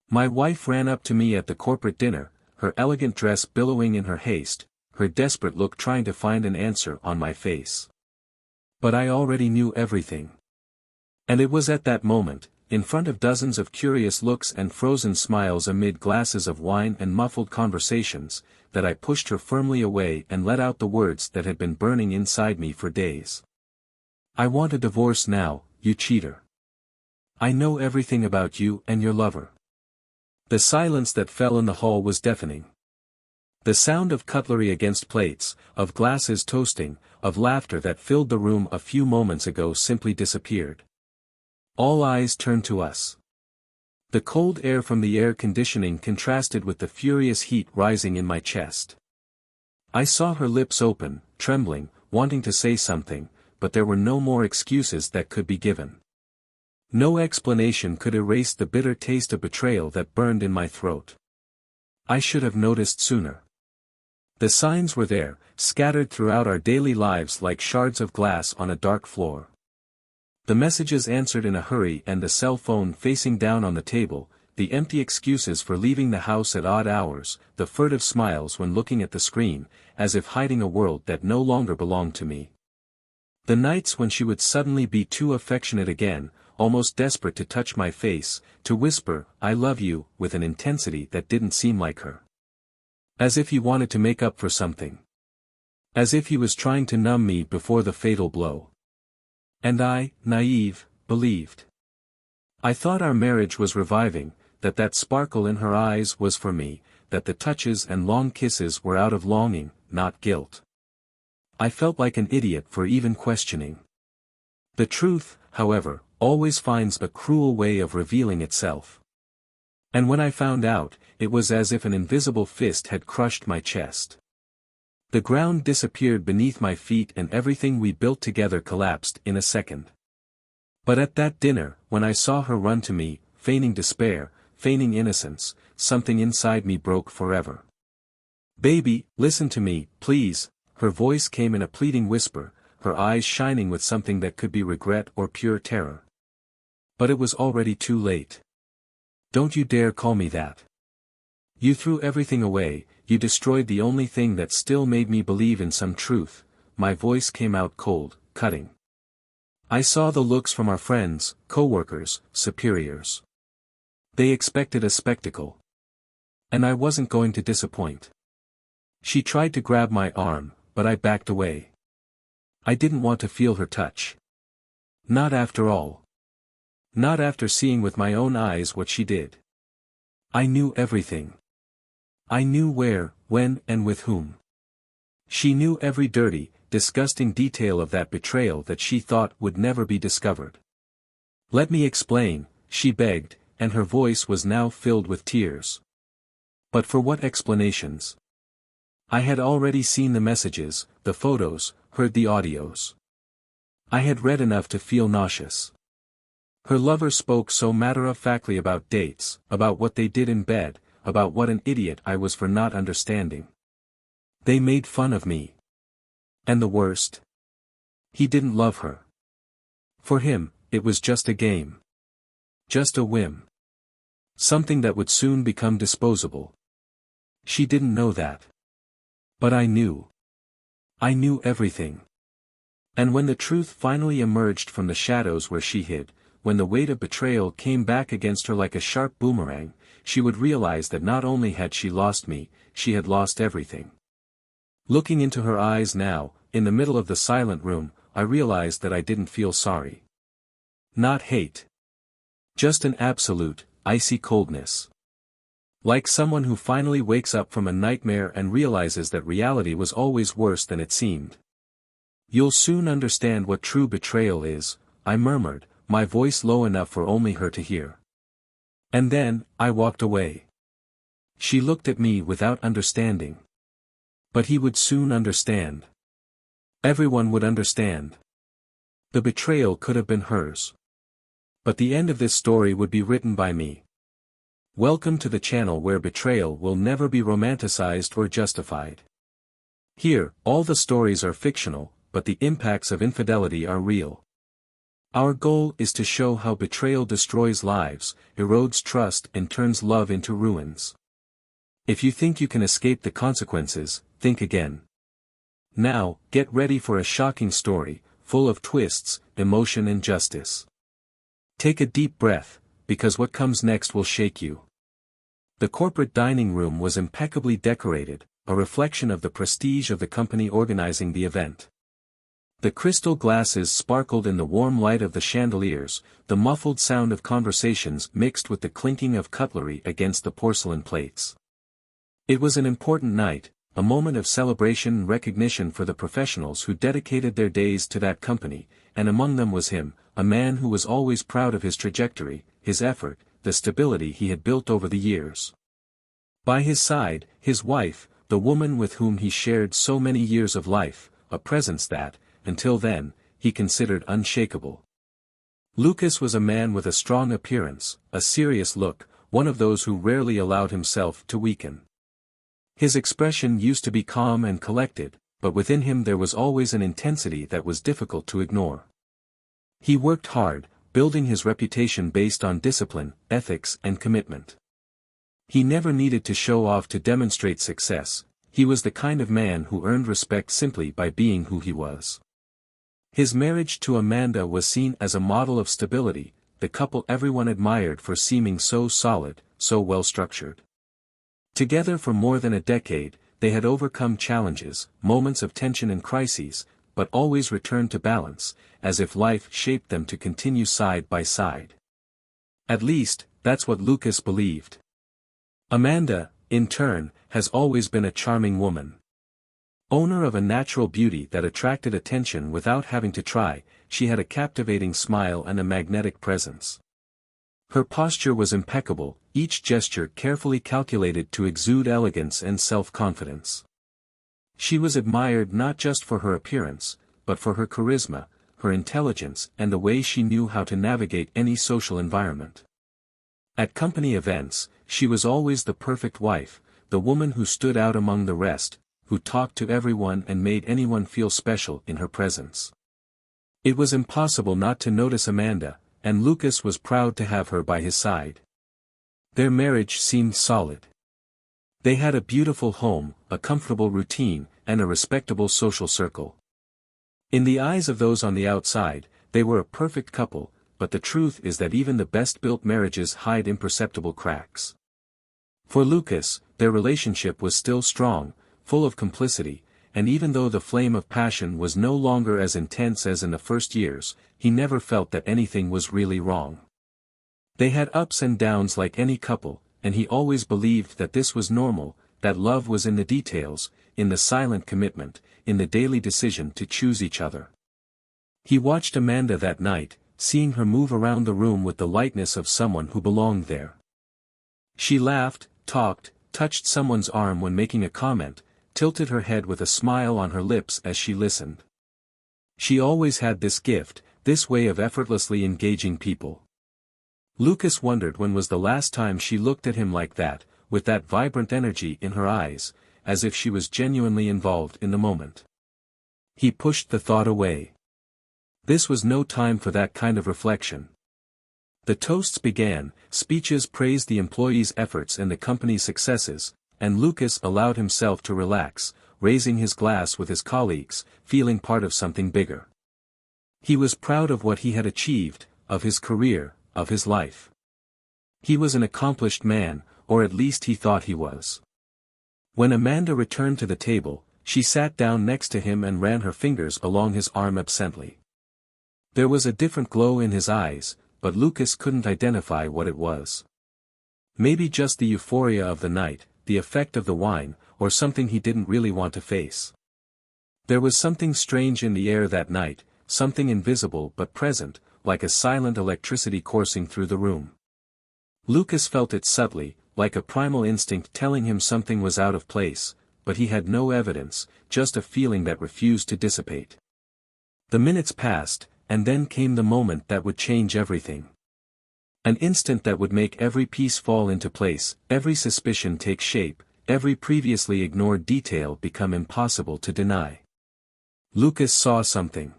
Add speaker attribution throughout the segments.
Speaker 1: My wife ran up to me at the corporate dinner, her elegant dress billowing in her haste, her desperate look trying to find an answer on my face. But I already knew everything. And it was at that moment, in front of dozens of curious looks and frozen smiles amid glasses of wine and muffled conversations, that I pushed her firmly away and let out the words that had been burning inside me for days. I want a divorce now, you cheater. I know everything about you and your lover. The silence that fell in the hall was deafening. The sound of cutlery against plates, of glasses toasting, of laughter that filled the room a few moments ago simply disappeared. All eyes turned to us. The cold air from the air conditioning contrasted with the furious heat rising in my chest. I saw her lips open, trembling, wanting to say something, but there were no more excuses that could be given. No explanation could erase the bitter taste of betrayal that burned in my throat. I should have noticed sooner. The signs were there, scattered throughout our daily lives like shards of glass on a dark floor. The messages answered in a hurry and the cell phone facing down on the table, the empty excuses for leaving the house at odd hours, the furtive smiles when looking at the screen, as if hiding a world that no longer belonged to me. The nights when she would suddenly be too affectionate again, almost desperate to touch my face, to whisper, "I love you," with an intensity that didn't seem like her. As if he wanted to make up for something. As if he was trying to numb me before the fatal blow. And I, naive, believed. I thought our marriage was reviving, that sparkle in her eyes was for me, that the touches and long kisses were out of longing, not guilt. I felt like an idiot for even questioning. The truth, however, always finds a cruel way of revealing itself. And when I found out, it was as if an invisible fist had crushed my chest. The ground disappeared beneath my feet and everything we built together collapsed in a second. But at that dinner, when I saw her run to me, feigning despair, feigning innocence, something inside me broke forever. "Baby, listen to me, please," her voice came in a pleading whisper, her eyes shining with something that could be regret or pure terror. But it was already too late. "Don't you dare call me that. You threw everything away, you destroyed the only thing that still made me believe in some truth." My voice came out cold, cutting. I saw the looks from our friends, co-workers, superiors. They expected a spectacle. And I wasn't going to disappoint. She tried to grab my arm, but I backed away. I didn't want to feel her touch. Not after all. Not after seeing with my own eyes what she did. I knew everything. I knew where, when, and with whom. She knew every dirty, disgusting detail of that betrayal that she thought would never be discovered. "Let me explain," she begged, and her voice was now filled with tears. But for what explanations? I had already seen the messages, the photos, heard the audios. I had read enough to feel nauseous. Her lover spoke so matter-of-factly about dates, about what they did in bed, about what an idiot I was for not understanding. They made fun of me. And the worst? He didn't love her. For him, it was just a game. Just a whim. Something that would soon become disposable. She didn't know that. But I knew. I knew everything. And when the truth finally emerged from the shadows where she hid, when the weight of betrayal came back against her like a sharp boomerang, she would realize that not only had she lost me, she had lost everything. Looking into her eyes now, in the middle of the silent room, I realized that I didn't feel sorry. Not hate. Just an absolute, icy coldness. Like someone who finally wakes up from a nightmare and realizes that reality was always worse than it seemed. "You'll soon understand what true betrayal is," I murmured, my voice low enough for only her to hear. And then, I walked away. She looked at me without understanding. But he would soon understand. Everyone would understand. The betrayal could have been hers. But the end of this story would be written by me. Welcome to the channel where betrayal will never be romanticized or justified. Here, all the stories are fictional, but the impacts of infidelity are real. Our goal is to show how betrayal destroys lives, erodes trust and turns love into ruins. If you think you can escape the consequences, think again. Now, get ready for a shocking story, full of twists, emotion and justice. Take a deep breath, because what comes next will shake you. The corporate dining room was impeccably decorated, a reflection of the prestige of the company organizing the event. The crystal glasses sparkled in the warm light of the chandeliers, the muffled sound of conversations mixed with the clinking of cutlery against the porcelain plates. It was an important night, a moment of celebration and recognition for the professionals who dedicated their days to that company, and among them was him, a man who was always proud of his trajectory, his effort, the stability he had built over the years. By his side, his wife, the woman with whom he shared so many years of life, a presence that, until then, he considered unshakable. Lucas was a man with a strong appearance, a serious look, one of those who rarely allowed himself to weaken. His expression used to be calm and collected, but within him there was always an intensity that was difficult to ignore. He worked hard, building his reputation based on discipline, ethics and commitment. He never needed to show off to demonstrate success, he was the kind of man who earned respect simply by being who he was. His marriage to Amanda was seen as a model of stability, the couple everyone admired for seeming so solid, so well structured. Together for more than a decade, they had overcome challenges, moments of tension and crises, but always returned to balance, as if life shaped them to continue side by side. At least, that's what Lucas believed. Amanda, in turn, has always been a charming woman. Owner of a natural beauty that attracted attention without having to try, she had a captivating smile and a magnetic presence. Her posture was impeccable, each gesture carefully calculated to exude elegance and self-confidence. She was admired not just for her appearance, but for her charisma, her intelligence and the way she knew how to navigate any social environment. At company events, she was always the perfect wife, the woman who stood out among the rest, who talked to everyone and made anyone feel special in her presence. It was impossible not to notice Amanda, and Lucas was proud to have her by his side. Their marriage seemed solid. They had a beautiful home, a comfortable routine, and a respectable social circle. In the eyes of those on the outside, they were a perfect couple, but the truth is that even the best-built marriages hide imperceptible cracks. For Lucas, their relationship was still strong, full of complicity, and even though the flame of passion was no longer as intense as in the first years, he never felt that anything was really wrong. They had ups and downs like any couple, and he always believed that this was normal, that love was in the details, in the silent commitment, in the daily decision to choose each other. He watched Amanda that night, seeing her move around the room with the lightness of someone who belonged there. She laughed, talked, touched someone's arm when making a comment, tilted her head with a smile on her lips as she listened. She always had this gift, this way of effortlessly engaging people. Lucas wondered when was the last time she looked at him like that, with that vibrant energy in her eyes, as if she was genuinely involved in the moment. He pushed the thought away. This was no time for that kind of reflection. The toasts began, speeches praised the employees' efforts and the company's successes, and Lucas allowed himself to relax, raising his glass with his colleagues, feeling part of something bigger. He was proud of what he had achieved, of his career, of his life. He was an accomplished man, or at least he thought he was. When Amanda returned to the table, she sat down next to him and ran her fingers along his arm absently. There was a different glow in his eyes, but Lucas couldn't identify what it was. Maybe just the euphoria of the night, the effect of the wine, or something he didn't really want to face. There was something strange in the air that night, something invisible but present, like a silent electricity coursing through the room. Lucas felt it subtly, like a primal instinct telling him something was out of place, but he had no evidence, just a feeling that refused to dissipate. The minutes passed, and then came the moment that would change everything. An instant that would make every piece fall into place, every suspicion take shape, every previously ignored detail become impossible to deny. Lucas saw something.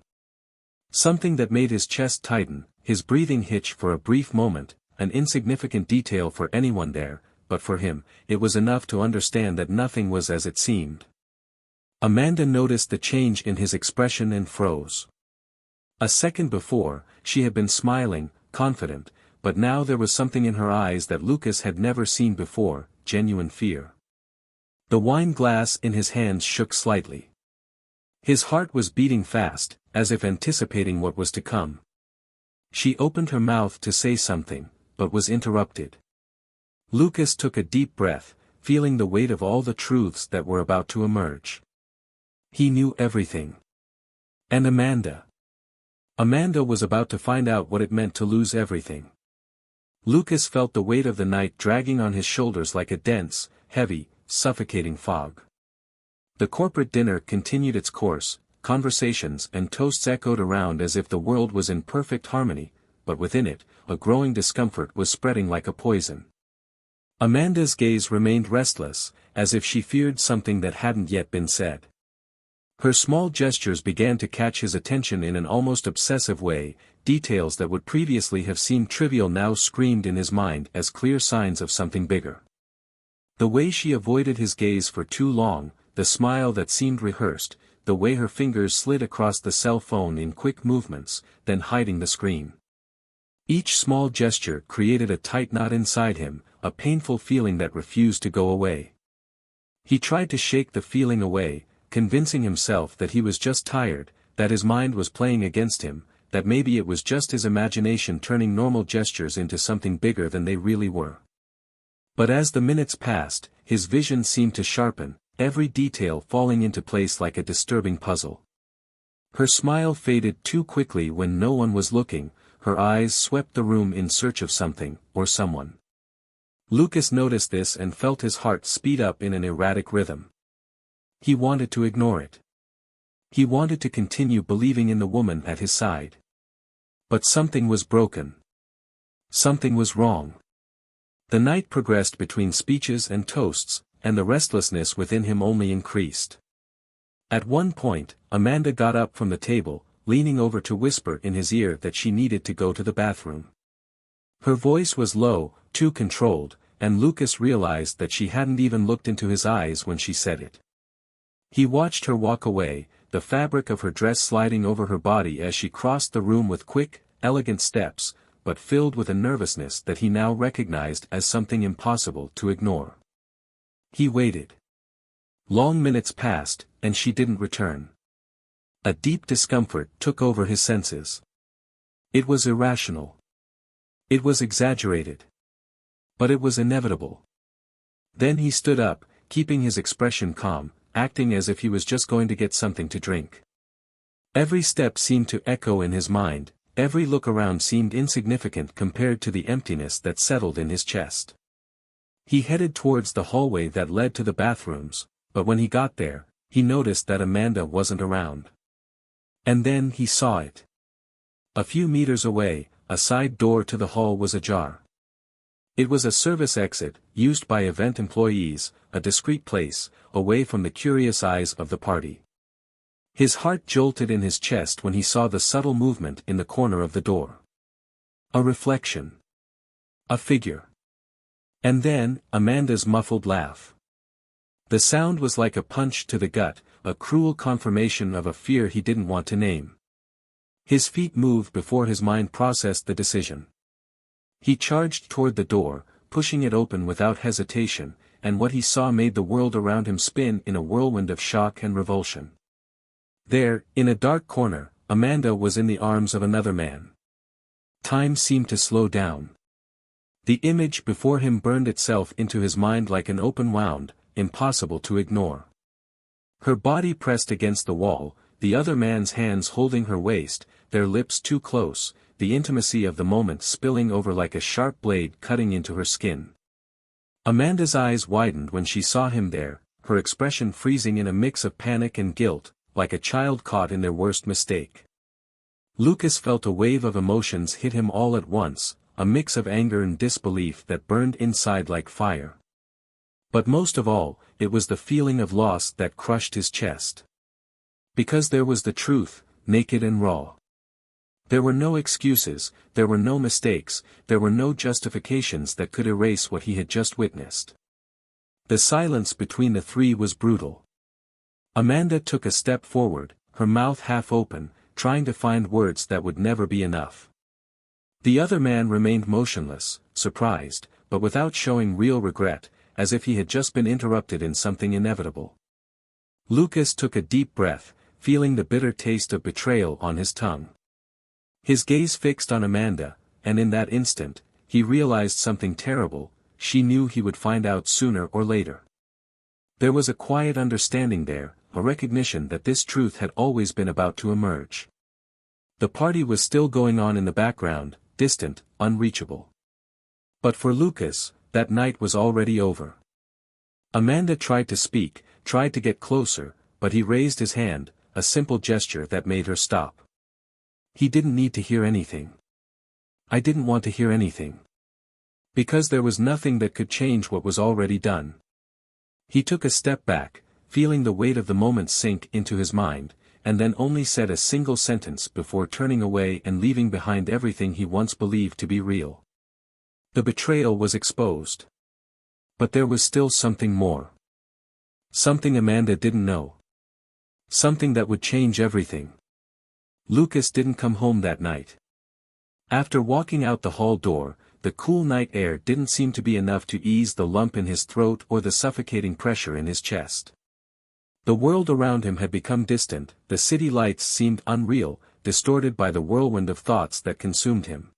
Speaker 1: Something that made his chest tighten, his breathing hitch for a brief moment, an insignificant detail for anyone there, but for him, it was enough to understand that nothing was as it seemed. Amanda noticed the change in his expression and froze. A second before, she had been smiling, confident, but now there was something in her eyes that Lucas had never seen before, genuine fear. The wine glass in his hands shook slightly. His heart was beating fast, as if anticipating what was to come. She opened her mouth to say something, but was interrupted. Lucas took a deep breath, feeling the weight of all the truths that were about to emerge. He knew everything. And Amanda. Amanda was about to find out what it meant to lose everything. Lucas felt the weight of the night dragging on his shoulders like a dense, heavy, suffocating fog. The corporate dinner continued its course, conversations and toasts echoed around as if the world was in perfect harmony, but within it, a growing discomfort was spreading like a poison. Amanda's gaze remained restless, as if she feared something that hadn't yet been said. Her small gestures began to catch his attention in an almost obsessive way, details that would previously have seemed trivial now screamed in his mind as clear signs of something bigger. The way she avoided his gaze for too long, the smile that seemed rehearsed, the way her fingers slid across the cell phone in quick movements, then hiding the screen. Each small gesture created a tight knot inside him, a painful feeling that refused to go away. He tried to shake the feeling away, convincing himself that he was just tired, that his mind was playing against him, that maybe it was just his imagination turning normal gestures into something bigger than they really were. But as the minutes passed, his vision seemed to sharpen, every detail falling into place like a disturbing puzzle. Her smile faded too quickly when no one was looking, her eyes swept the room in search of something, or someone. Lucas noticed this and felt his heart speed up in an erratic rhythm. He wanted to ignore it. He wanted to continue believing in the woman at his side. But something was broken. Something was wrong. The night progressed between speeches and toasts, and the restlessness within him only increased. At one point, Amanda got up from the table, leaning over to whisper in his ear that she needed to go to the bathroom. Her voice was low, too controlled, and Lucas realized that she hadn't even looked into his eyes when she said it. He watched her walk away, the fabric of her dress sliding over her body as she crossed the room with quick, elegant steps, but filled with a nervousness that he now recognized as something impossible to ignore. He waited. Long minutes passed, and she didn't return. A deep discomfort took over his senses. It was irrational. It was exaggerated. But it was inevitable. Then he stood up, keeping his expression calm, acting as if he was just going to get something to drink. Every step seemed to echo in his mind, every look around seemed insignificant compared to the emptiness that settled in his chest. He headed towards the hallway that led to the bathrooms, but when he got there, he noticed that Amanda wasn't around. And then he saw it. A few meters away, a side door to the hall was ajar. It was a service exit, used by event employees, a discreet place, away from the curious eyes of the party. His heart jolted in his chest when he saw the subtle movement in the corner of the door. A reflection. A figure. And then, Amanda's muffled laugh. The sound was like a punch to the gut, a cruel confirmation of a fear he didn't want to name. His feet moved before his mind processed the decision. He charged toward the door, pushing it open without hesitation, and what he saw made the world around him spin in a whirlwind of shock and revulsion. There, in a dark corner, Amanda was in the arms of another man. Time seemed to slow down. The image before him burned itself into his mind like an open wound, impossible to ignore. Her body pressed against the wall, the other man's hands holding her waist, their lips too close, the intimacy of the moment spilling over like a sharp blade cutting into her skin. Amanda's eyes widened when she saw him there, her expression freezing in a mix of panic and guilt, like a child caught in their worst mistake. Lucas felt a wave of emotions hit him all at once, a mix of anger and disbelief that burned inside like fire. But most of all, it was the feeling of loss that crushed his chest. Because there was the truth, naked and raw. There were no excuses, there were no mistakes, there were no justifications that could erase what he had just witnessed. The silence between the three was brutal. Amanda took a step forward, her mouth half open, trying to find words that would never be enough. The other man remained motionless, surprised, but without showing real regret, as if he had just been interrupted in something inevitable. Lucas took a deep breath, feeling the bitter taste of betrayal on his tongue. His gaze fixed on Amanda, and in that instant, he realized something terrible. She knew he would find out sooner or later. There was a quiet understanding there, a recognition that this truth had always been about to emerge. The party was still going on in the background, distant, unreachable. But for Lucas, that night was already over. Amanda tried to speak, tried to get closer, but he raised his hand, a simple gesture that made her stop. He didn't need to hear anything. I didn't want to hear anything. Because there was nothing that could change what was already done. He took a step back, feeling the weight of the moment sink into his mind, and then only said a single sentence before turning away and leaving behind everything he once believed to be real. The betrayal was exposed. But there was still something more. Something Amanda didn't know. Something that would change everything. Lucas didn't come home that night. After walking out the hall door, the cool night air didn't seem to be enough to ease the lump in his throat or the suffocating pressure in his chest. The world around him had become distant, the city lights seemed unreal, distorted by the whirlwind of thoughts that consumed him.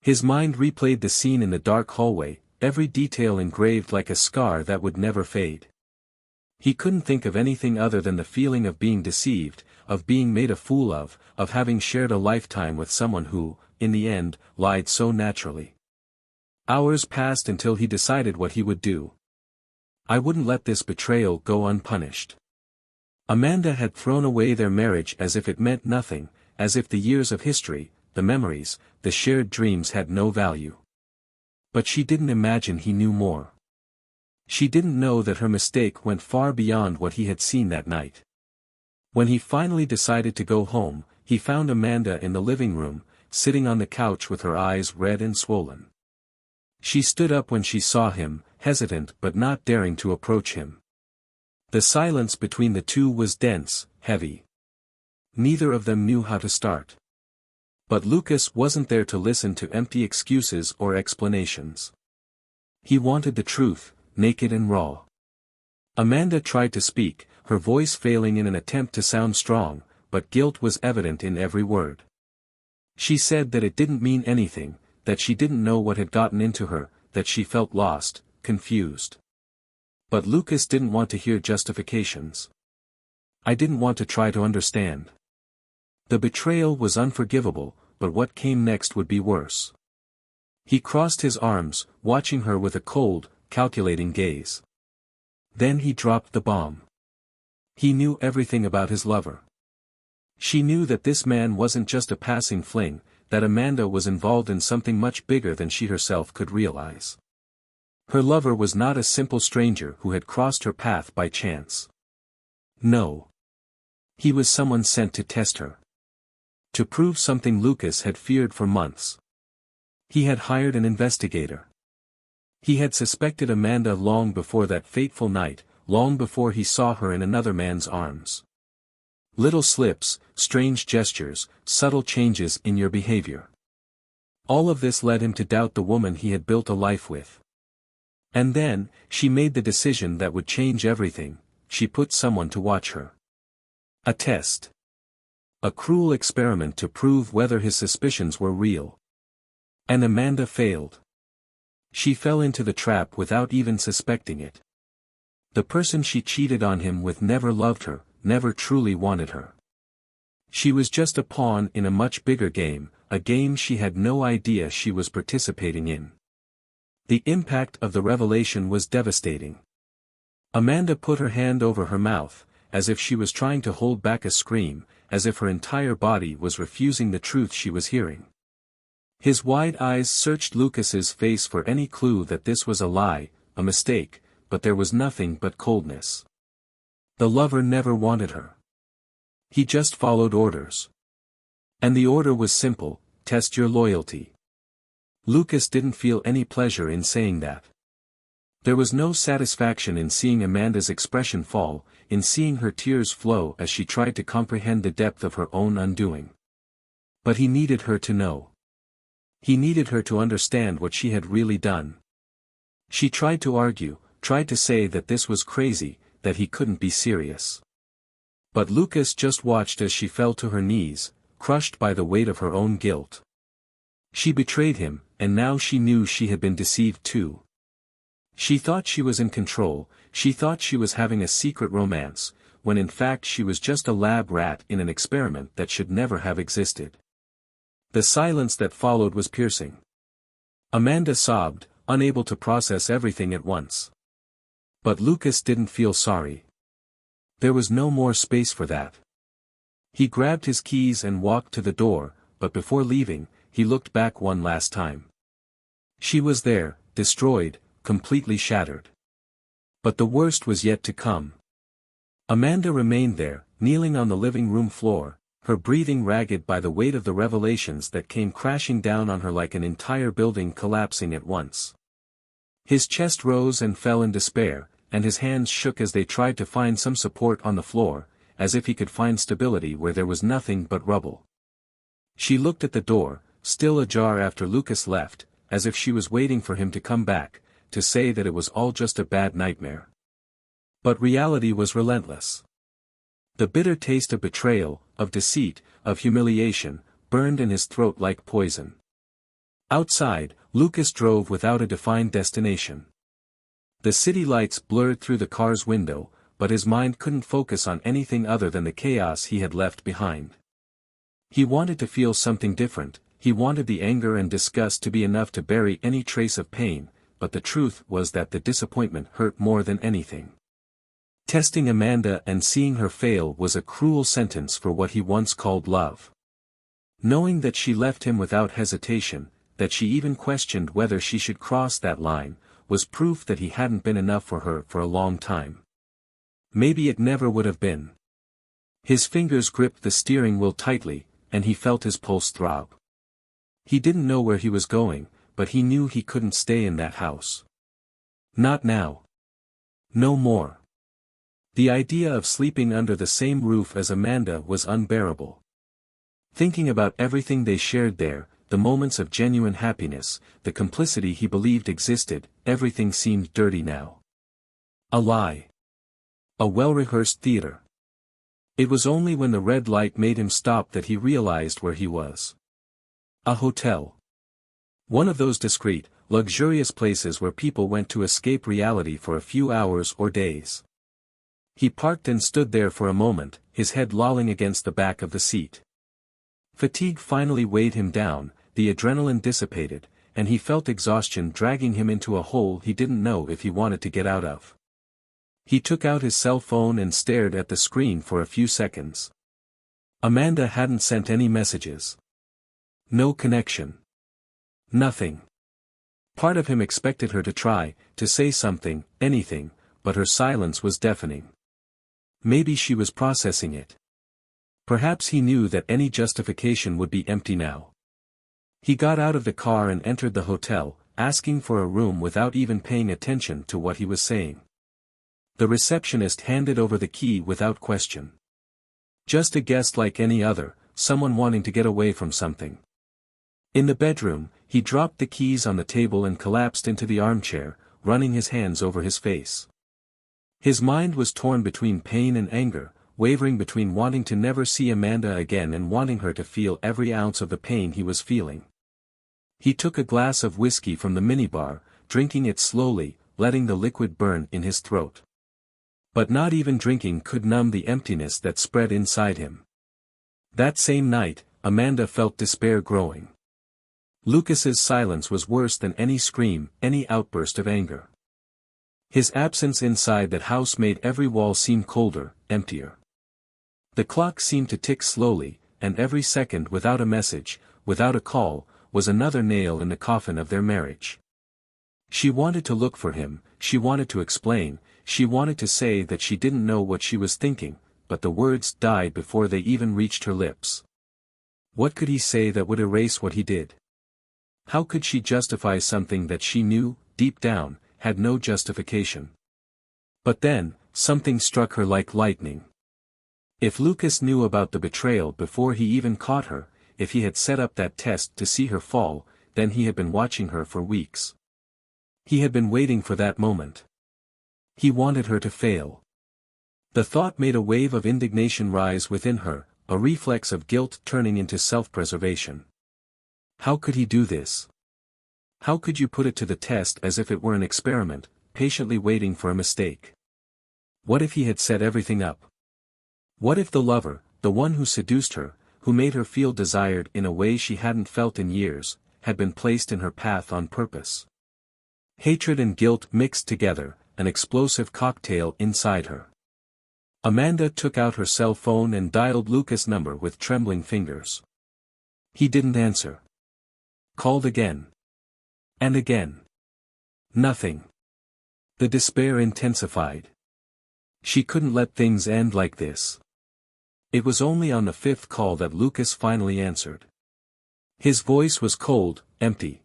Speaker 1: His mind replayed the scene in the dark hallway, every detail engraved like a scar that would never fade. He couldn't think of anything other than the feeling of being deceived, of being made a fool of having shared a lifetime with someone who, in the end, lied so naturally. Hours passed until he decided what he would do. I wouldn't let this betrayal go unpunished. Amanda had thrown away their marriage as if it meant nothing, as if the years of history, the memories, the shared dreams had no value. But she didn't imagine he knew more. She didn't know that her mistake went far beyond what he had seen that night. When he finally decided to go home, he found Amanda in the living room, sitting on the couch with her eyes red and swollen. She stood up when she saw him, hesitant but not daring to approach him. The silence between the two was dense, heavy. Neither of them knew how to start. But Lucas wasn't there to listen to empty excuses or explanations. He wanted the truth, naked and raw. Amanda tried to speak, her voice failing in an attempt to sound strong, but guilt was evident in every word. She said that it didn't mean anything, that she didn't know what had gotten into her, that she felt lost, confused. But Lucas didn't want to hear justifications. I didn't want to try to understand. The betrayal was unforgivable, but what came next would be worse. He crossed his arms, watching her with a cold, calculating gaze. Then he dropped the bomb. He knew everything about his lover. She knew that this man wasn't just a passing fling, that Amanda was involved in something much bigger than she herself could realize. Her lover was not a simple stranger who had crossed her path by chance. No. He was someone sent to test her. To prove something Lucas had feared for months. He had hired an investigator. He had suspected Amanda long before that fateful night, long before he saw her in another man's arms. Little slips, strange gestures, subtle changes in your behavior. All of this led him to doubt the woman he had built a life with. And then, she made the decision that would change everything. She put someone to watch her. A test. A cruel experiment to prove whether his suspicions were real. And Amanda failed. She fell into the trap without even suspecting it. The person she cheated on him with never loved her, never truly wanted her. She was just a pawn in a much bigger game, a game she had no idea she was participating in. The impact of the revelation was devastating. Amanda put her hand over her mouth, as if she was trying to hold back a scream, as if her entire body was refusing the truth she was hearing. His wide eyes searched Lucas's face for any clue that this was a lie, a mistake, but there was nothing but coldness. The lover never wanted her. He just followed orders. And the order was simple: test your loyalty. Lucas didn't feel any pleasure in saying that. There was no satisfaction in seeing Amanda's expression fall, in seeing her tears flow as she tried to comprehend the depth of her own undoing. But he needed her to know. He needed her to understand what she had really done. She tried to argue, tried to say that this was crazy, that he couldn't be serious. But Lucas just watched as she fell to her knees, crushed by the weight of her own guilt. She betrayed him, and now she knew she had been deceived too. She thought she was in control, she thought she was having a secret romance, when in fact she was just a lab rat in an experiment that should never have existed. The silence that followed was piercing. Amanda sobbed, unable to process everything at once. But Lucas didn't feel sorry. There was no more space for that. He grabbed his keys and walked to the door, but before leaving, he looked back one last time. She was there, destroyed, completely shattered. But the worst was yet to come. Amanda remained there, kneeling on the living room floor, her breathing ragged by the weight of the revelations that came crashing down on her like an entire building collapsing at once. His chest rose and fell in despair, and his hands shook as they tried to find some support on the floor, as if he could find stability where there was nothing but rubble. She looked at the door, still ajar after Lucas left, as if she was waiting for him to come back, to say that it was all just a bad nightmare. But reality was relentless. The bitter taste of betrayal, of deceit, of humiliation, burned in his throat like poison. Outside, Lucas drove without a defined destination. The city lights blurred through the car's window, but his mind couldn't focus on anything other than the chaos he had left behind. He wanted to feel something different, he wanted the anger and disgust to be enough to bury any trace of pain, but the truth was that the disappointment hurt more than anything. Testing Amanda and seeing her fail was a cruel sentence for what he once called love. Knowing that she left him without hesitation, that she even questioned whether she should cross that line, was proof that he hadn't been enough for her for a long time. Maybe it never would have been. His fingers gripped the steering wheel tightly, and he felt his pulse throb. He didn't know where he was going, but he knew he couldn't stay in that house. Not now. No more. The idea of sleeping under the same roof as Amanda was unbearable. Thinking about everything they shared there, the moments of genuine happiness, the complicity he believed existed, everything seemed dirty now. A lie. A well-rehearsed theater. It was only when the red light made him stop that he realized where he was. A hotel. One of those discreet, luxurious places where people went to escape reality for a few hours or days. He parked and stood there for a moment, his head lolling against the back of the seat. Fatigue finally weighed him down, the adrenaline dissipated, and he felt exhaustion dragging him into a hole he didn't know if he wanted to get out of. He took out his cell phone and stared at the screen for a few seconds. Amanda hadn't sent any messages. No connection. Nothing. Part of him expected her to try, to say something, anything, but her silence was deafening. Maybe she was processing it. Perhaps he knew that any justification would be empty now. He got out of the car and entered the hotel, asking for a room without even paying attention to what he was saying. The receptionist handed over the key without question. Just a guest like any other, someone wanting to get away from something. In the bedroom, he dropped the keys on the table and collapsed into the armchair, running his hands over his face. His mind was torn between pain and anger, wavering between wanting to never see Amanda again and wanting her to feel every ounce of the pain he was feeling. He took a glass of whiskey from the minibar, drinking it slowly, letting the liquid burn in his throat. But not even drinking could numb the emptiness that spread inside him. That same night, Amanda felt despair growing. Lucas's silence was worse than any scream, any outburst of anger. His absence inside that house made every wall seem colder, emptier. The clock seemed to tick slowly, and every second without a message, without a call, was another nail in the coffin of their marriage. She wanted to look for him, she wanted to explain, she wanted to say that she didn't know what she was thinking, but the words died before they even reached her lips. What could he say that would erase what he did? How could she justify something that she knew, deep down, had no justification? But then, something struck her like lightning. If Lucas knew about the betrayal before he even caught her, if he had set up that test to see her fall, then he had been watching her for weeks. He had been waiting for that moment. He wanted her to fail. The thought made a wave of indignation rise within her, a reflex of guilt turning into self-preservation. How could he do this? How could you put it to the test as if it were an experiment, patiently waiting for a mistake? What if he had set everything up? What if the lover, the one who seduced her, who made her feel desired in a way she hadn't felt in years, had been placed in her path on purpose? Hatred and guilt mixed together, an explosive cocktail inside her. Amanda took out her cell phone and dialed Lucas' number with trembling fingers. He didn't answer. Called again. And again. Nothing. The despair intensified. She couldn't let things end like this. It was only on the fifth call that Lucas finally answered. His voice was cold, empty.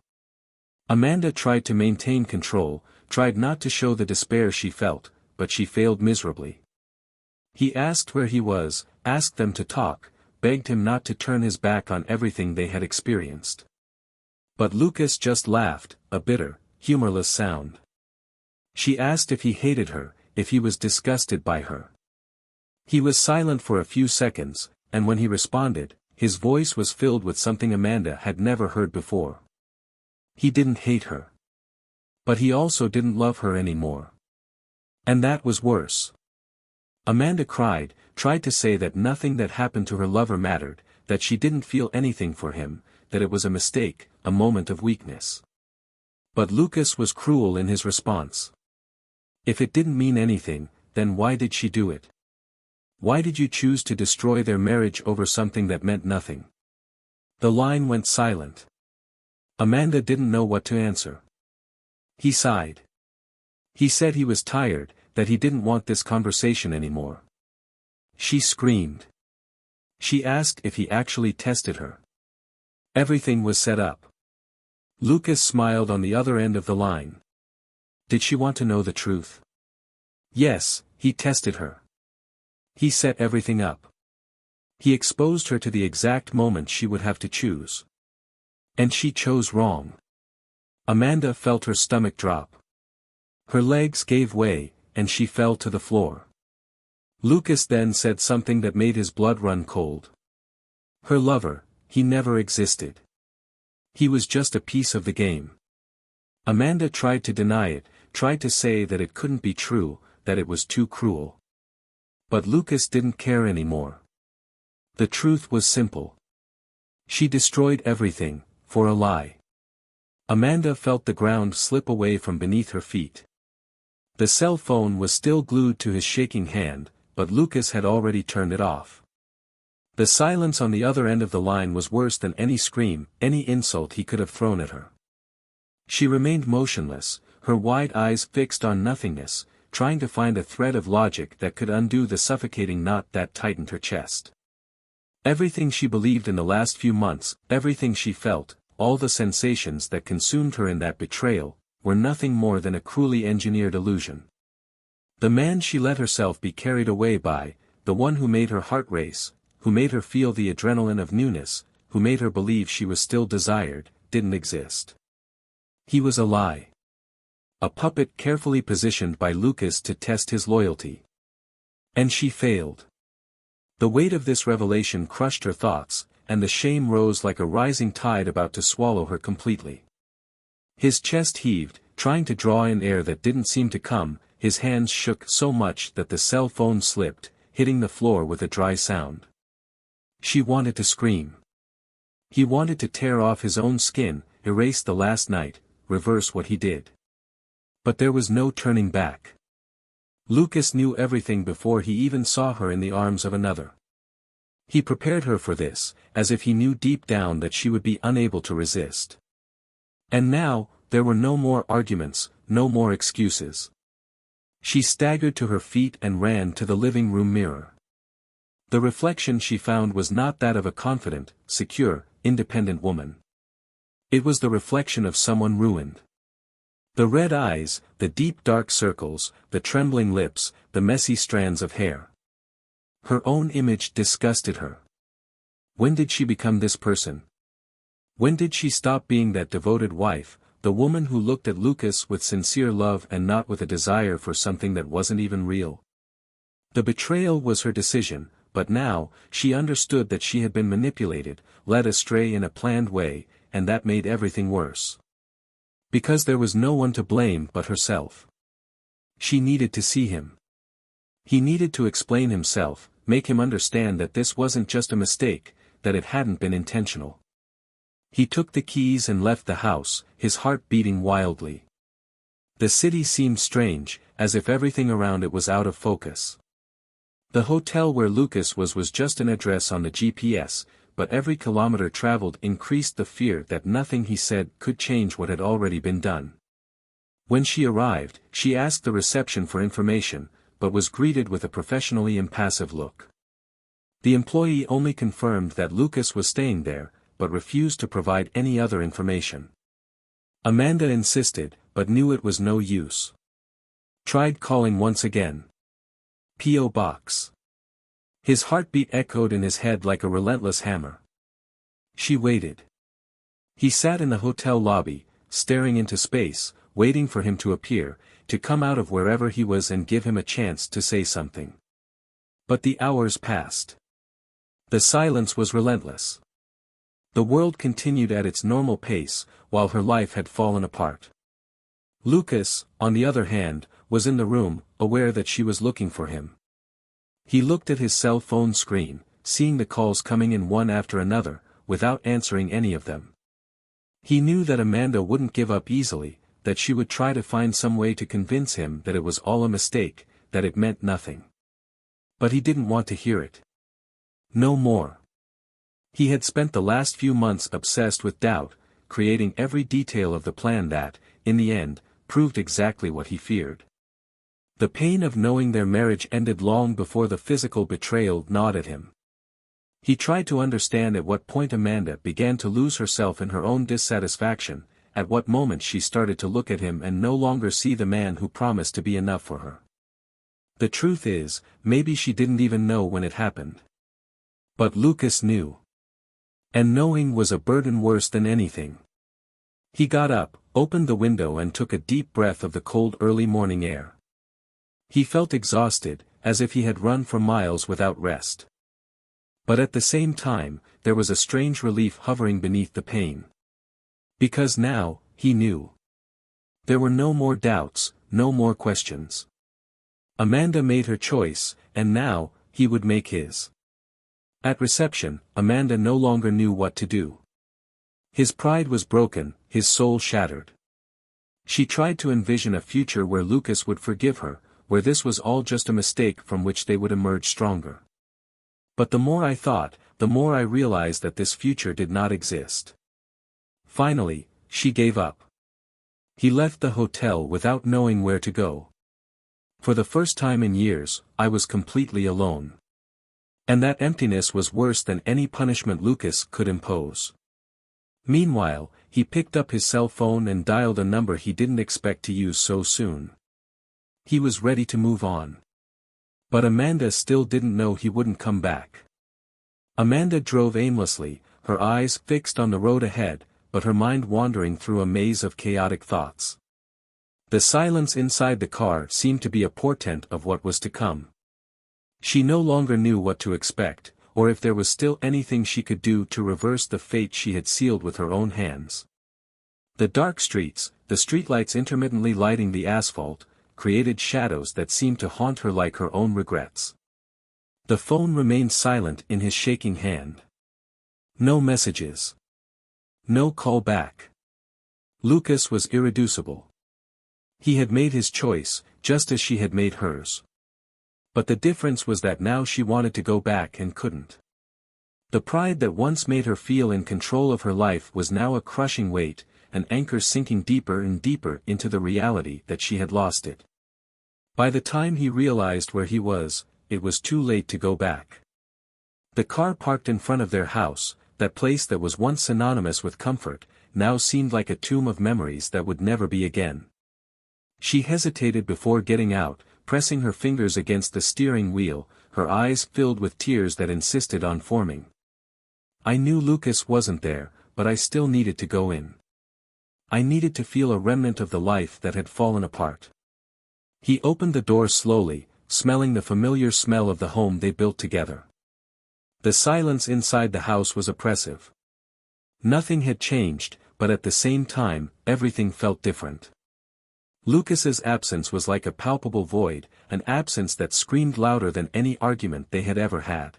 Speaker 1: Amanda tried to maintain control, tried not to show the despair she felt, but she failed miserably. He asked where he was, asked them to talk, begged him not to turn his back on everything they had experienced. But Lucas just laughed, a bitter, humorless sound. She asked if he hated her, if he was disgusted by her. He was silent for a few seconds, and when he responded, his voice was filled with something Amanda had never heard before. He didn't hate her. But he also didn't love her anymore. And that was worse. Amanda cried, tried to say that nothing that happened to her lover mattered, that she didn't feel anything for him, that it was a mistake, a moment of weakness. But Lucas was cruel in his response. If it didn't mean anything, then why did she do it? Why did you choose to destroy their marriage over something that meant nothing? The line went silent. Amanda didn't know what to answer. He sighed. He said he was tired, that he didn't want this conversation anymore. She screamed. She asked if he actually tested her. Everything was set up. Lucas smiled on the other end of the line. Did she want to know the truth? Yes, he tested her. He set everything up. He exposed her to the exact moment she would have to choose. And she chose wrong. Amanda felt her stomach drop. Her legs gave way, and she fell to the floor. Lucas then said something that made his blood run cold. Her lover, he never existed. He was just a piece of the game. Amanda tried to deny it, tried to say that it couldn't be true, that it was too cruel. But Lucas didn't care anymore. The truth was simple. She destroyed everything, for a lie. Amanda felt the ground slip away from beneath her feet. The cell phone was still glued to his shaking hand, but Lucas had already turned it off. The silence on the other end of the line was worse than any scream, any insult he could have thrown at her. She remained motionless, her wide eyes fixed on nothingness, trying to find a thread of logic that could undo the suffocating knot that tightened her chest. Everything she believed in the last few months, everything she felt, all the sensations that consumed her in that betrayal, were nothing more than a cruelly engineered illusion. The man she let herself be carried away by, the one who made her heart race, who made her feel the adrenaline of newness, who made her believe she was still desired, didn't exist. He was a lie. A puppet carefully positioned by Lucas to test his loyalty. And she failed. The weight of this revelation crushed her thoughts, and the shame rose like a rising tide about to swallow her completely. His chest heaved, trying to draw in air that didn't seem to come, his hands shook so much that the cell phone slipped, hitting the floor with a dry sound. She wanted to scream. He wanted to tear off his own skin, erase the last night, reverse what he did. But there was no turning back. Lucas knew everything before he even saw her in the arms of another. He prepared her for this, as if he knew deep down that she would be unable to resist. And now, there were no more arguments, no more excuses. She staggered to her feet and ran to the living room mirror. The reflection she found was not that of a confident, secure, independent woman. It was the reflection of someone ruined. The red eyes, the deep dark circles, the trembling lips, the messy strands of hair. Her own image disgusted her. When did she become this person? When did she stop being that devoted wife, the woman who looked at Lucas with sincere love and not with a desire for something that wasn't even real? The betrayal was her decision, but now, she understood that she had been manipulated, led astray in a planned way, and that made everything worse. Because there was no one to blame but herself. She needed to see him. He needed to explain himself, make him understand that this wasn't just a mistake, that it hadn't been intentional. He took the keys and left the house, his heart beating wildly. The city seemed strange, as if everything around it was out of focus. The hotel where Lucas was just an address on the GPS, but every kilometer traveled increased the fear that nothing he said could change what had already been done. When she arrived, she asked the reception for information, but was greeted with a professionally impassive look. The employee only confirmed that Lucas was staying there, but refused to provide any other information. Amanda insisted, but knew it was no use. Tried calling once again. P.O. Box. His heartbeat echoed in his head like a relentless hammer. She waited. He sat in the hotel lobby, staring into space, waiting for him to appear, to come out of wherever he was and give him a chance to say something. But the hours passed. The silence was relentless. The world continued at its normal pace, while her life had fallen apart. Lucas, on the other hand, was in the room, aware that she was looking for him. He looked at his cell phone screen, seeing the calls coming in one after another, without answering any of them. He knew that Amanda wouldn't give up easily, that she would try to find some way to convince him that it was all a mistake, that it meant nothing. But he didn't want to hear it. No more. He had spent the last few months obsessed with doubt, creating every detail of the plan that, in the end, proved exactly what he feared. The pain of knowing their marriage ended long before the physical betrayal gnawed at him. He tried to understand at what point Amanda began to lose herself in her own dissatisfaction, at what moment she started to look at him and no longer see the man who promised to be enough for her. The truth is, maybe she didn't even know when it happened. But Lucas knew. And knowing was a burden worse than anything. He got up, opened the window and took a deep breath of the cold early morning air. He felt exhausted, as if he had run for miles without rest. But at the same time, there was a strange relief hovering beneath the pain. Because now, he knew. There were no more doubts, no more questions. Amanda made her choice, and now, he would make his. At reception, Amanda no longer knew what to do. His pride was broken, his soul shattered. She tried to envision a future where Lucas would forgive her, where this was all just a mistake from which they would emerge stronger. But the more I thought, the more I realized that this future did not exist. Finally, she gave up. He left the hotel without knowing where to go. For the first time in years, I was completely alone. And that emptiness was worse than any punishment Lucas could impose. Meanwhile, he picked up his cell phone and dialed a number he didn't expect to use so soon. He was ready to move on. But Amanda still didn't know he wouldn't come back. Amanda drove aimlessly, her eyes fixed on the road ahead, but her mind wandering through a maze of chaotic thoughts. The silence inside the car seemed to be a portent of what was to come. She no longer knew what to expect, or if there was still anything she could do to reverse the fate she had sealed with her own hands. The dark streets, the streetlights intermittently lighting the asphalt, created shadows that seemed to haunt her like her own regrets. The phone remained silent in his shaking hand. No messages. No call back. Lucas was irreducible. He had made his choice, just as she had made hers. But the difference was that now she wanted to go back and couldn't. The pride that once made her feel in control of her life was now a crushing weight, an anchor sinking deeper and deeper into the reality that she had lost it. By the time he realized where he was, it was too late to go back. The car parked in front of their house, that place that was once synonymous with comfort, now seemed like a tomb of memories that would never be again. She hesitated before getting out, pressing her fingers against the steering wheel, her eyes filled with tears that insisted on forming. I knew Lucas wasn't there, but I still needed to go in. I needed to feel a remnant of the life that had fallen apart. He opened the door slowly, smelling the familiar smell of the home they built together. The silence inside the house was oppressive. Nothing had changed, but at the same time, everything felt different. Lucas's absence was like a palpable void, an absence that screamed louder than any argument they had ever had.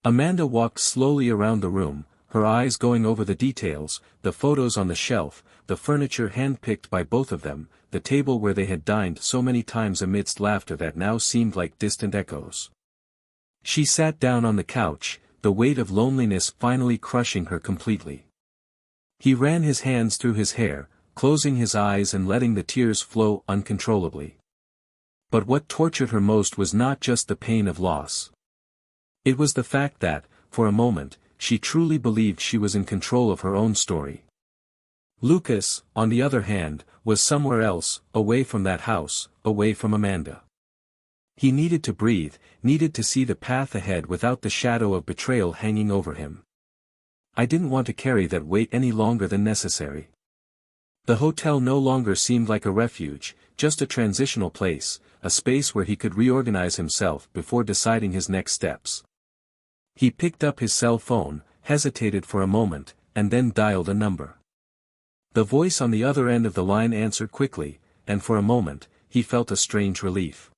Speaker 1: Amanda walked slowly around the room, her eyes going over the details, the photos on the shelf, the furniture hand-picked by both of them, the table where they had dined so many times amidst laughter that now seemed like distant echoes. She sat down on the couch, the weight of loneliness finally crushing her completely. He ran his hands through his hair, closing his eyes and letting the tears flow uncontrollably. But what tortured her most was not just the pain of loss. It was the fact that, for a moment, she truly believed she was in control of her own story. Lucas, on the other hand, was somewhere else, away from that house, away from Amanda. He needed to breathe, needed to see the path ahead without the shadow of betrayal hanging over him. I didn't want to carry that weight any longer than necessary. The hotel no longer seemed like a refuge, just a transitional place, a space where he could reorganize himself before deciding his next steps. He picked up his cell phone, hesitated for a moment, and then dialed a number. The voice on the other end of the line answered quickly, and for a moment, he felt a strange relief.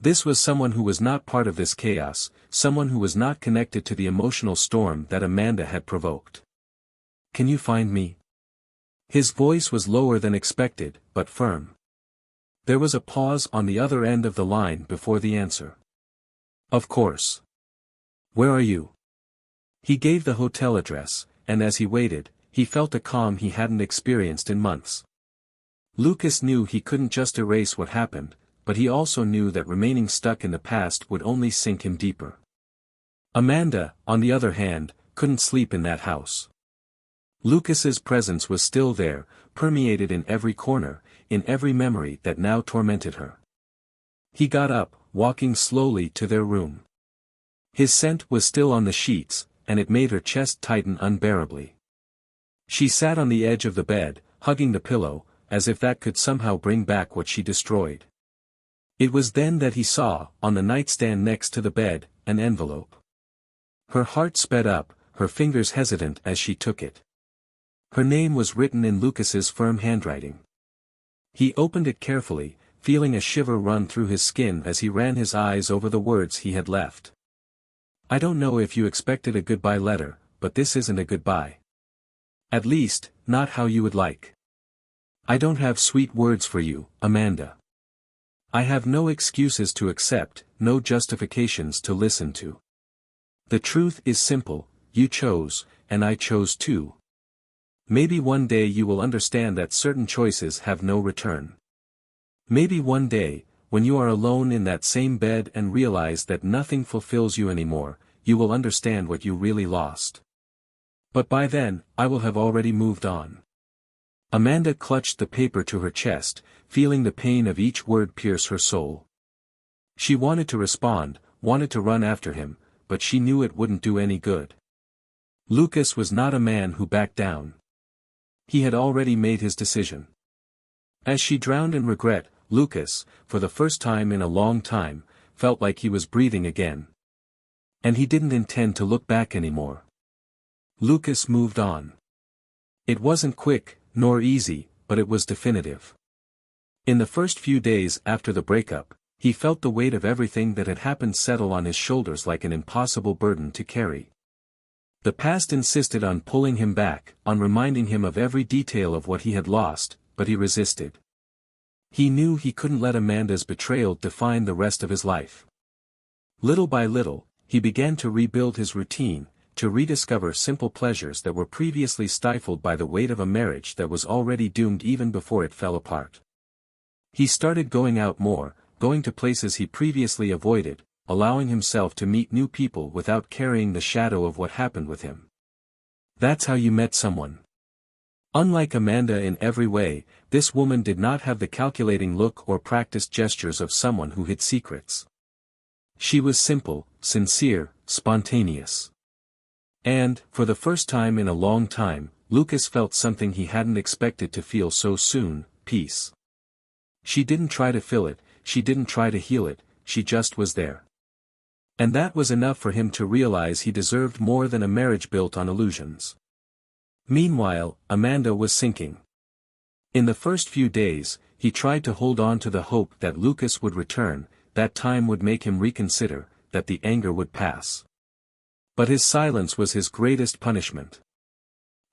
Speaker 1: This was someone who was not part of this chaos, someone who was not connected to the emotional storm that Amanda had provoked. "Can you find me?" His voice was lower than expected, but firm. There was a pause on the other end of the line before the answer. "Of course. Where are you?" He gave the hotel address, and as he waited, he felt a calm he hadn't experienced in months. Lucas knew he couldn't just erase what happened, but he also knew that remaining stuck in the past would only sink him deeper. Amanda, on the other hand, couldn't sleep in that house. Lucas's presence was still there, permeated in every corner, in every memory that now tormented her. He got up, walking slowly to their room. His scent was still on the sheets, and it made her chest tighten unbearably. She sat on the edge of the bed, hugging the pillow, as if that could somehow bring back what she destroyed. It was then that he saw, on the nightstand next to the bed, an envelope. Her heart sped up, her fingers hesitant as she took it. Her name was written in Lucas's firm handwriting. He opened it carefully, feeling a shiver run through his skin as he ran his eyes over the words he had left. "I don't know if you expected a goodbye letter, but this isn't a goodbye. At least, not how you would like. I don't have sweet words for you, Amanda. I have no excuses to accept, no justifications to listen to. The truth is simple, you chose, and I chose too. Maybe one day you will understand that certain choices have no return. Maybe one day, when you are alone in that same bed and realize that nothing fulfills you anymore, you will understand what you really lost. But by then, I will have already moved on." Amanda clutched the paper to her chest, feeling the pain of each word pierce her soul. She wanted to respond, wanted to run after him, but she knew it wouldn't do any good. Lucas was not a man who backed down. He had already made his decision. As she drowned in regret, Lucas, for the first time in a long time, felt like he was breathing again. And he didn't intend to look back anymore. Lucas moved on. It wasn't quick, nor easy, but it was definitive. In the first few days after the breakup, he felt the weight of everything that had happened settle on his shoulders like an impossible burden to carry. The past insisted on pulling him back, on reminding him of every detail of what he had lost, but he resisted. He knew he couldn't let Amanda's betrayal define the rest of his life. Little by little, he began to rebuild his routine, to rediscover simple pleasures that were previously stifled by the weight of a marriage that was already doomed even before it fell apart. He started going out more, going to places he previously avoided, allowing himself to meet new people without carrying the shadow of what happened with him. That's how you met someone. Unlike Amanda in every way, this woman did not have the calculating look or practiced gestures of someone who hid secrets. She was simple, sincere, spontaneous. And, for the first time in a long time, Lucas felt something he hadn't expected to feel so soon: peace. She didn't try to fill it, she didn't try to heal it, she just was there. And that was enough for him to realize he deserved more than a marriage built on illusions. Meanwhile, Amanda was sinking. In the first few days, he tried to hold on to the hope that Lucas would return, that time would make him reconsider, that the anger would pass. But his silence was his greatest punishment.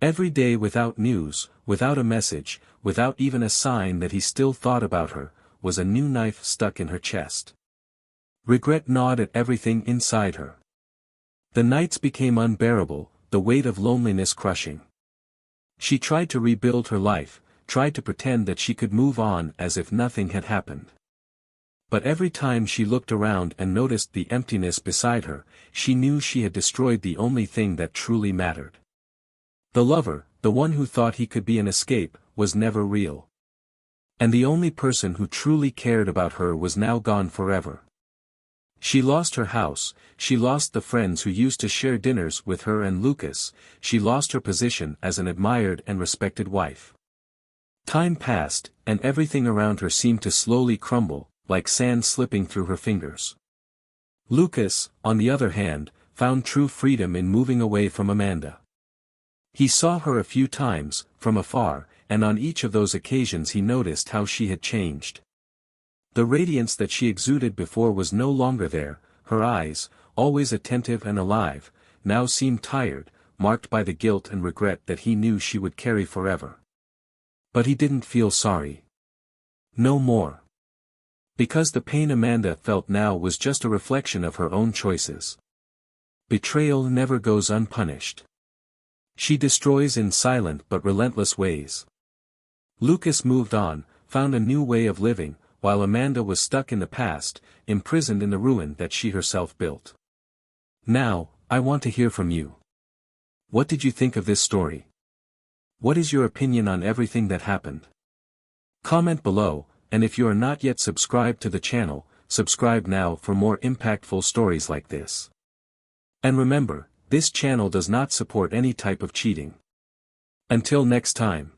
Speaker 1: Every day without news, without a message, without even a sign that he still thought about her, was a new knife stuck in her chest. Regret gnawed at everything inside her. The nights became unbearable, the weight of loneliness crushing. She tried to rebuild her life, tried to pretend that she could move on as if nothing had happened. But every time she looked around and noticed the emptiness beside her, she knew she had destroyed the only thing that truly mattered. The lover, the one who thought he could be an escape, was never real. And the only person who truly cared about her was now gone forever. She lost her house, she lost the friends who used to share dinners with her and Lucas, she lost her position as an admired and respected wife. Time passed, and everything around her seemed to slowly crumble, like sand slipping through her fingers. Lucas, on the other hand, found true freedom in moving away from Amanda. He saw her a few times, from afar, and on each of those occasions he noticed how she had changed. The radiance that she exuded before was no longer there, her eyes, always attentive and alive, now seemed tired, marked by the guilt and regret that he knew she would carry forever. But he didn't feel sorry. No more. Because the pain Amanda felt now was just a reflection of her own choices. Betrayal never goes unpunished. She destroys in silent but relentless ways. Lucas moved on, found a new way of living, while Amanda was stuck in the past, imprisoned in the ruin that she herself built. Now, I want to hear from you. What did you think of this story? What is your opinion on everything that happened? Comment below, and if you are not yet subscribed to the channel, subscribe now for more impactful stories like this. And remember, this channel does not support any type of cheating. Until next time.